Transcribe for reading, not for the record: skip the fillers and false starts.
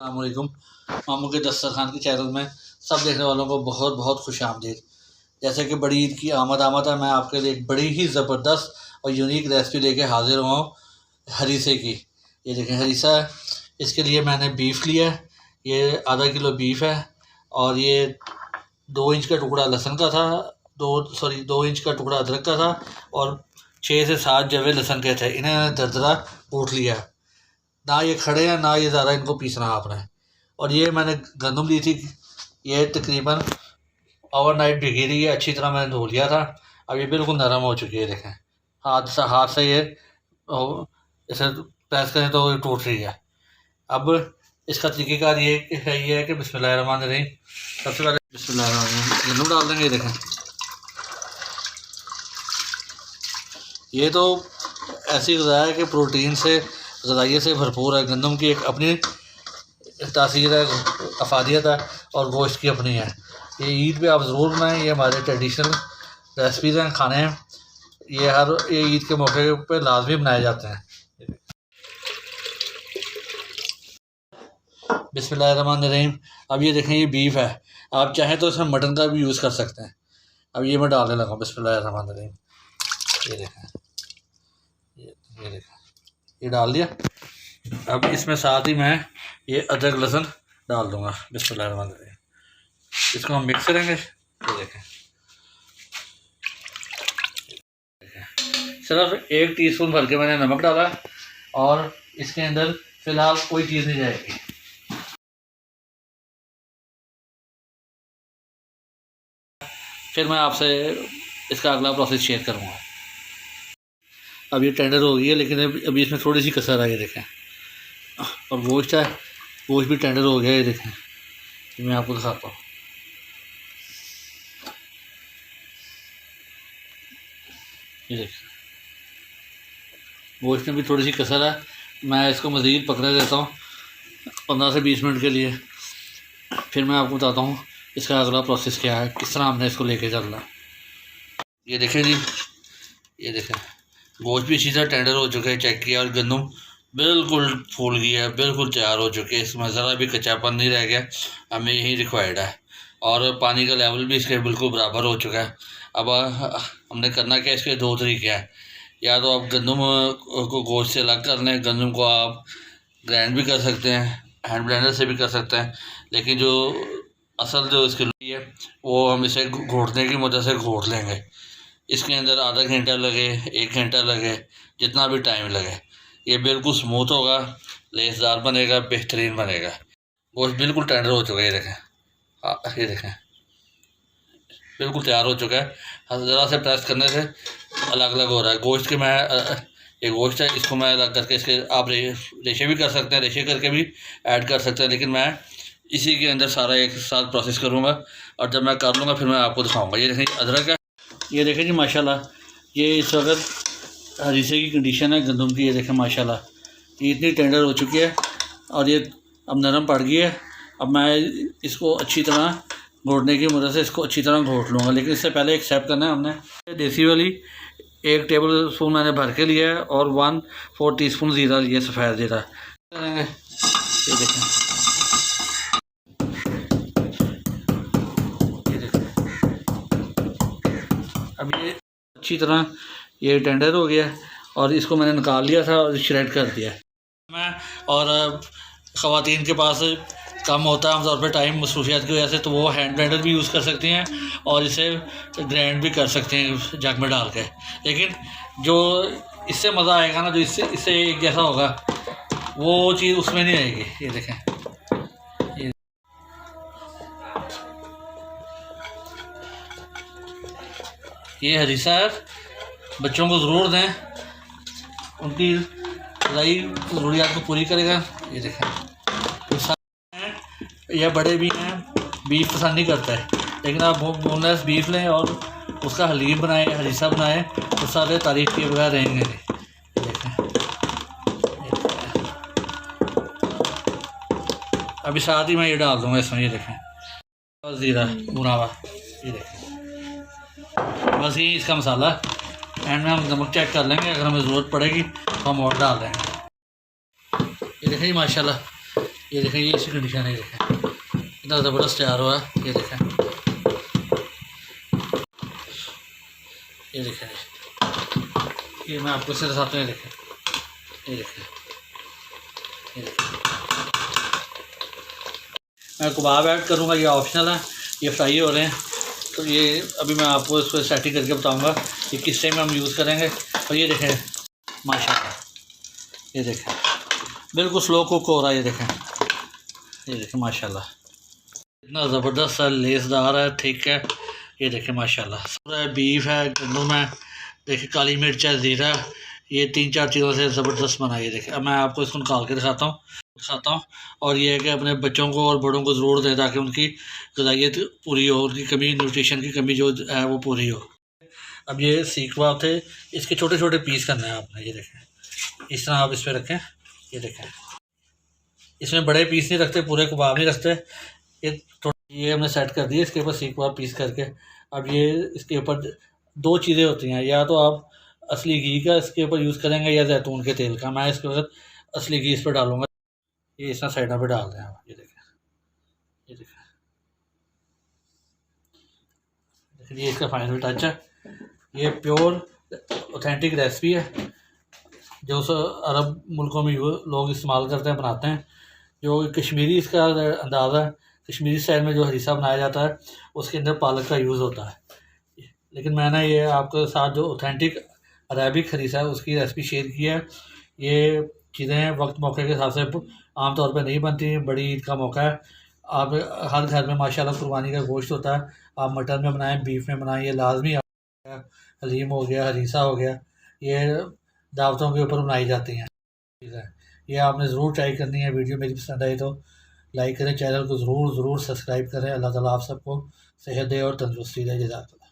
अस्सलामुअलैकुम। मामू के दस्तरखान के चैनल में सब देखने वालों को बहुत बहुत खुश आमदीद। जैसे कि बड़ी ईद की आमद है, मैं आपके लिए एक बड़ी ही ज़बरदस्त और यूनिक रेसिपी लेके हाज़िर हुआ हूँ हरीसे की। ये देखें हरीसा है। इसके लिए मैंने बीफ लिया है, ये आधा किलो बीफ है और ये 2 इंच का टुकड़ा लहसुन का था, 2 इंच का टुकड़ा अदरक का था और 6 से 7 जवे लहसुन के थे। इन्हें दरदरा कूट लिया है, ना ये खड़े हैं ना ये ज़्यादा इनको पीसना आपने। और ये मैंने गंदम ली थी, ये तकरीबन ओवरनाइट भिगी रही है, अच्छी तरह मैंने धो लिया था। अब ये बिल्कुल नरम हो चुकी है, देखें हाथ से ये इसे प्रेस करें तो ये टूट रही है। अब इसका तरीक़ेकार ये है कि बिस्मिल्लाहिर्रहमानिर्रहीम, सबसे पहले बिस्मिल्लाहिर्रहमानिर्रहीम गंदम डाल देंगे। देखें ये तो ऐसी ग़िज़ा है कि प्रोटीन से ग़िज़ाइयत से भरपूर है। गंदम की एक अपनी तासीर है, अफादियत है और गोश्त की अपनी है। ये ईद पे आप ज़रूर बनाएं, ये हमारे ट्रेडिशनल रेसिपीज़ हैं, खाने हैं। ये ईद के मौके पे लाजमी बनाए जाते हैं। बिस्मिल्लाहिर्रहमानिर्रहीम। अब ये देखें, ये बीफ है, आप चाहें तो इसमें मटन का भी यूज़ कर सकते हैं। अब ये मैं डालने लगा बिस्मिल्लाहिर्रहमानिर्रहीम। ये देखें, ये देखें, ये डाल दिया। अब इसमें साथ ही मैं ये अदरक लहसुन डाल दूँगा बिस्मिल्लाहिर्रहमानिर्रहीम। इसको हम मिक्स करेंगे। ये देखें, सिर्फ 1 टीस्पून भर के मैंने नमक डाला और इसके अंदर फ़िलहाल कोई चीज़ नहीं जाएगी। फिर मैं आपसे इसका अगला प्रोसेस शेयर करूँगा। अब ये टेंडर हो गई है, लेकिन अभी इसमें थोड़ी सी कसर है, ये देखें। और गोश्त है, गोश्त भी टेंडर हो गया, ये देखें। ये मैं आपको दिखाता हूँ। ये देखें, गोश्त में भी थोड़ी सी कसर है। मैं इसको मज़ीद पकने देता हूँ 15 से 20 मिनट के लिए, फिर मैं आपको बताता हूँ इसका अगला प्रोसेस क्या है, किस तरह हमने इसको लेके चलना है। ये देखें जी, ये देखें, गोश्त भी इसी तरह टेंडर हो चुका है, चेक किया। और गंदम बिल्कुल फूल गया है, बिल्कुल तैयार हो चुके हैं, इसमें ज़रा भी कच्चापन नहीं रह गया, हमें यही रिक्वायर्ड है। और पानी का लेवल भी इसके बिल्कुल बराबर हो चुका है। अब हमने करना क्या, इसके 2 तरीके हैं। या तो आप गंदम को गोश्त से अलग कर लें, गंदम को आप ग्राइंड भी कर सकते हैं, हैंड ब्लेंडर से भी कर सकते हैं, लेकिन जो असल जो इसकी लोई है वो हम इसे घोटने की मदद से घोट लेंगे। इसके अंदर आधा घंटा लगे, 1 घंटा लगे, जितना भी टाइम लगे, ये बिल्कुल स्मूथ होगा, लेसदार बनेगा, बेहतरीन बनेगा। गोश्त बिल्कुल टेंडर हो चुका है, ये देखें, ये देखें, बिल्कुल तैयार हो चुका है। ज़रा से प्रेस करने से अलग अलग हो रहा है गोश्त के। मैं ये गोश्त है, इसको मैं अलग करके इसके आप रेशे भी कर सकते हैं, रेशे करके भी ऐड कर सकते हैं, लेकिन मैं इसी के अंदर सारा एक साथ प्रोसेस करूँगा। और जब मैं कर लूँगा फिर मैं आपको दिखाऊँगा। ये देखें अदरक है, ये देखें जी माशाल्लाह, ये इस वक्त हरीसे की कंडीशन है गंदम की। ये देखें माशाल्लाह, ये इतनी टेंडर हो चुकी है और ये अब नरम पड़ गई है। अब मैं इसको अच्छी तरह घोटने की मदद से इसको अच्छी तरह घोट लूँगा, लेकिन इससे पहले एक स्टेप करना है हमने। देसी वाली 1 टेबल स्पून मैंने भर के लिया है और 1/4 टीस्पून ज़ीरा लिया, सफ़ेद ज़ीरा करेंगे। ये देखें, अब ये अच्छी तरह ये टेंडर हो गया और इसको मैंने निकाल लिया था और श्रेड कर दिया है मैं। और ख़वातीन के पास कम होता है आमतौर पर टाइम, मसरूफियत की वजह से, तो वो हैंड ब्लेंडर भी यूज़ कर सकती हैं और इसे ग्राइंड भी कर सकते हैं जग में डाल के। लेकिन जो इससे मज़ा आएगा ना, जो इससे एक जैसा होगा, वो चीज़ उसमें नहीं आएगी। ये देखें, ये हरीसा है, बच्चों को ज़रूर दें, उनकी ग़िज़ाई ज़रूरियात को पूरी करेगा। ये देखें, या बड़े भी हैं, बीफ पसंद नहीं करता है, लेकिन आप बोनलेस बीफ लें और उसका हलीम बनाएं, हरीसा बनाएं, तो सारे तारीफ़ के बगैर रहेंगे नहीं। देखें, अभी साथ ही मैं ये डाल दूँगा इसमें। ये देखें, ज़ीरा भुना हुआ, ये देखें, बस यही इसका मसाला। एंड में हम नमक चेक कर लेंगे, अगर हमें ज़रूरत पड़ेगी तो हम और डाल देंगे। ये देखें जी माशाल्लाह, ये देखें, ये इसी कंडीशन है, ये देखें इतना ज़बरदस्त तैयार हुआ है। ये देखें, ये देखें, ये मैं आपको इससे दिखाता हूँ। ये देखें, ये देखें, ये देखें, मैं कबाब ऐड करूँगा, ये ऑप्शनल है, ये फ्राई हो रहे हैं। तो ये अभी मैं आपको इसको सेटिंग करके बताऊँगा कि किस टाइम हम यूज़ करेंगे। और ये देखें माशाल्लाह, ये देखें बिल्कुल स्लो कुक हो रहा है। ये देखें माशाल्लाह, इतना ज़बरदस्त सा लेसदार है, ठीक है। ये देखें माशाल्लाह, पूरा बीफ है, गंदम है, देखिए काली मिर्च है, ज़ीरा, ये 3-4 चीज़ों से ज़बरदस्त बना। ये देखें, अब मैं आपको इसको निकाल के दिखाता हूँ। और ये है कि अपने बच्चों को और बड़ों को ज़रूर दें ताकि उनकी ग़िज़ाइयत पूरी हो, उनकी कमी, न्यूट्रिशन की कमी जो है वो पूरी हो। अब ये सीख कबाब थे, इसके छोटे छोटे पीस करना है आपने। ये देखें, इस तरह आप इस पर रखें। ये देखें, इसमें बड़े पीस नहीं रखते, पूरे कबाब नहीं रखते। ये हमने सेट कर दिया, इसके ऊपर सीख कबाब पीस करके। अब ये इसके ऊपर 2 चीज़ें होती हैं, या तो आप असली घी का इसके ऊपर यूज़ करेंगे या जैतून के तेल का। मैं इसके ऊपर असली घी इस पर डालूँगा। ये इस तरह साइडों पे डाल दें आप। ये देखें, ये देखें, ये इसका फाइनल टच है। ये प्योर ऑथेंटिक रेसिपी है जो अरब मुल्कों में लोग इस्तेमाल करते हैं, बनाते हैं। जो कश्मीरी इसका अंदाज़ा है, कश्मीरी स्टाइल में जो हरीसा बनाया जाता है उसके अंदर पालक का यूज़ होता है। लेकिन मैंने ये आपके साथ जो ऑथेंटिक अरेबिक हरीसा है उसकी रेसिपी शेयर की है। ये चीज़ें वक्त मौके के हिसाब से आम तौर पे नहीं बनती। बड़ी ईद का मौका है, आप हर घर में माशाल्लाह कुर्बानी का गोश्त होता है। आप मटन में बनाएं, बीफ में बनाएं, ये लाजमी। हलीम हो गया, हरीसा हो गया, ये दावतों के ऊपर बनाई जाती हैं चीज़ें। ये आपने ज़रूर ट्राई करनी है। वीडियो मेरी पसंद आई तो लाइक करें, चैनल को ज़रूर सब्सक्राइब करें। अल्लाह ताला आप सबको सेहत दे और तंदुरुस्ती दे। जज़ाकल्लाह।